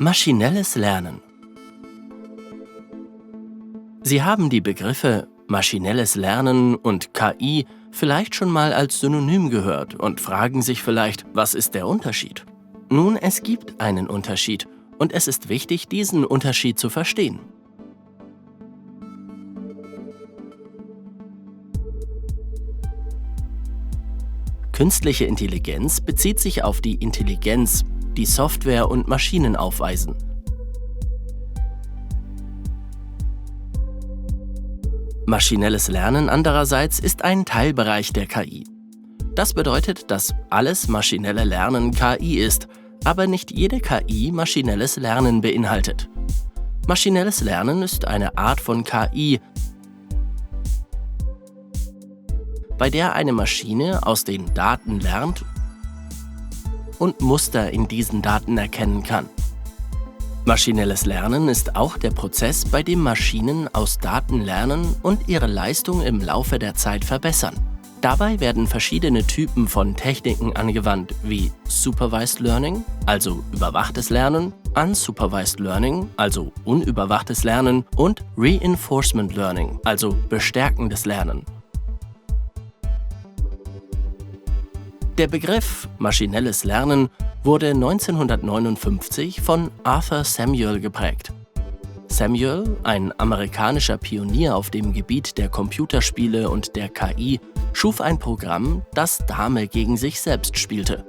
Maschinelles Lernen. Sie haben die Begriffe maschinelles Lernen und KI vielleicht schon mal als Synonym gehört und fragen sich vielleicht, was ist der Unterschied? Nun, es gibt einen Unterschied und es ist wichtig, diesen Unterschied zu verstehen. Künstliche Intelligenz bezieht sich auf die Intelligenz, die Software und Maschinen aufweisen. Maschinelles Lernen andererseits ist ein Teilbereich der KI. Das bedeutet, dass alles maschinelle Lernen KI ist, aber nicht jede KI maschinelles Lernen beinhaltet. Maschinelles Lernen ist eine Art von KI, bei der eine Maschine aus den Daten lernt und Muster in diesen Daten erkennen kann. Maschinelles Lernen ist auch der Prozess, bei dem Maschinen aus Daten lernen und ihre Leistung im Laufe der Zeit verbessern. Dabei werden verschiedene Typen von Techniken angewandt, wie Supervised Learning, also überwachtes Lernen, Unsupervised Learning, also unüberwachtes Lernen und Reinforcement Learning, also bestärkendes Lernen. Der Begriff maschinelles Lernen wurde 1959 von Arthur Samuel geprägt. Samuel, ein amerikanischer Pionier auf dem Gebiet der Computerspiele und der KI, schuf ein Programm, das Dame gegen sich selbst spielte.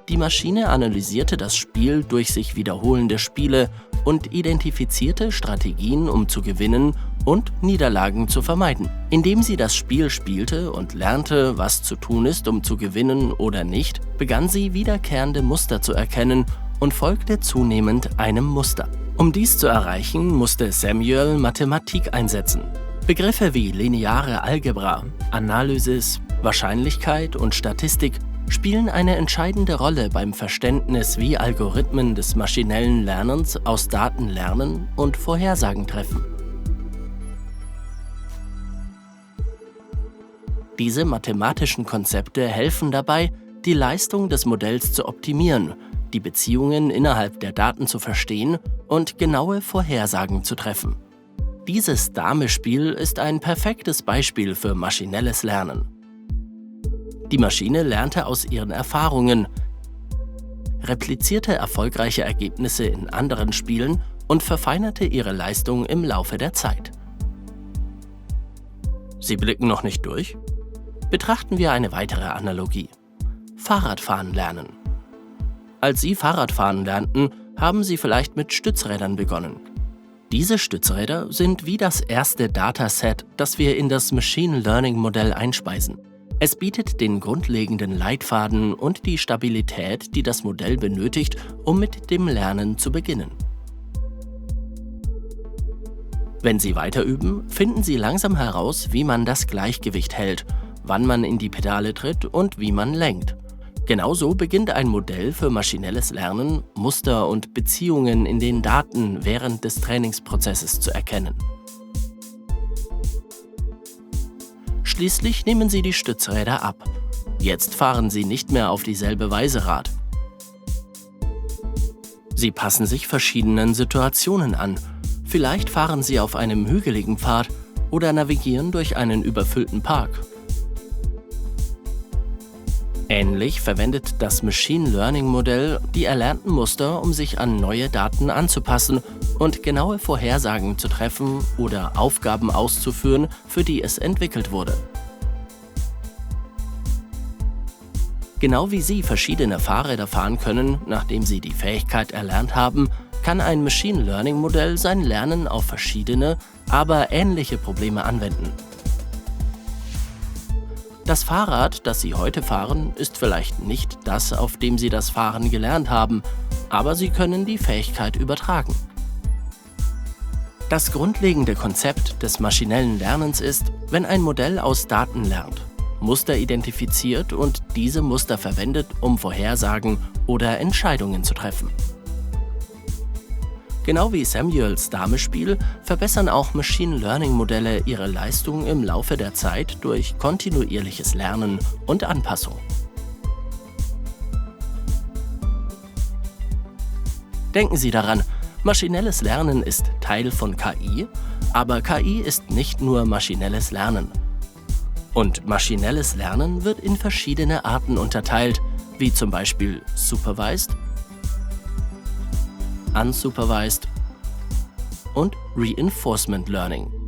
Die Maschine analysierte das Spiel durch sich wiederholende Spiele und identifizierte Strategien, um zu gewinnen und Niederlagen zu vermeiden. Indem sie das Spiel spielte und lernte, was zu tun ist, um zu gewinnen oder nicht, begann sie wiederkehrende Muster zu erkennen und folgte zunehmend einem Muster. Um dies zu erreichen, musste Samuel Mathematik einsetzen. Begriffe wie lineare Algebra, Analysis, Wahrscheinlichkeit und Statistik spielen eine entscheidende Rolle beim Verständnis, wie Algorithmen des maschinellen Lernens aus Daten lernen und Vorhersagen treffen. Diese mathematischen Konzepte helfen dabei, die Leistung des Modells zu optimieren, die Beziehungen innerhalb der Daten zu verstehen und genaue Vorhersagen zu treffen. Dieses Dame-Spiel ist ein perfektes Beispiel für maschinelles Lernen. Die Maschine lernte aus ihren Erfahrungen, replizierte erfolgreiche Ergebnisse in anderen Spielen und verfeinerte ihre Leistung im Laufe der Zeit. Sie blicken noch nicht durch? Betrachten wir eine weitere Analogie. Fahrradfahren lernen. Als Sie Fahrradfahren lernten, haben Sie vielleicht mit Stützrädern begonnen. Diese Stützräder sind wie das erste Dataset, das wir in das Machine Learning Modell einspeisen. Es bietet den grundlegenden Leitfaden und die Stabilität, die das Modell benötigt, um mit dem Lernen zu beginnen. Wenn Sie weiter üben, finden Sie langsam heraus, wie man das Gleichgewicht hält, wann man in die Pedale tritt und wie man lenkt. Genauso beginnt ein Modell für maschinelles Lernen, Muster und Beziehungen in den Daten während des Trainingsprozesses zu erkennen. Schließlich nehmen Sie die Stützräder ab. Jetzt fahren Sie nicht mehr auf dieselbe Weise Rad. Sie passen sich verschiedenen Situationen an. Vielleicht fahren Sie auf einem hügeligen Pfad oder navigieren durch einen überfüllten Park. Ähnlich verwendet das Machine Learning Modell die erlernten Muster, um sich an neue Daten anzupassen und genaue Vorhersagen zu treffen oder Aufgaben auszuführen, für die es entwickelt wurde. Genau wie Sie verschiedene Fahrräder fahren können, nachdem Sie die Fähigkeit erlernt haben, kann ein Machine Learning Modell sein Lernen auf verschiedene, aber ähnliche Probleme anwenden. Das Fahrrad, das Sie heute fahren, ist vielleicht nicht das, auf dem Sie das Fahren gelernt haben, aber Sie können die Fähigkeit übertragen. Das grundlegende Konzept des maschinellen Lernens ist, wenn ein Modell aus Daten lernt, Muster identifiziert und diese Muster verwendet, um Vorhersagen oder Entscheidungen zu treffen. Genau wie Samuels Dame-Spiel verbessern auch Machine Learning-Modelle ihre Leistung im Laufe der Zeit durch kontinuierliches Lernen und Anpassung. Denken Sie daran, maschinelles Lernen ist Teil von KI, aber KI ist nicht nur maschinelles Lernen. Und maschinelles Lernen wird in verschiedene Arten unterteilt, wie zum Beispiel Supervised, Unsupervised und Reinforcement Learning.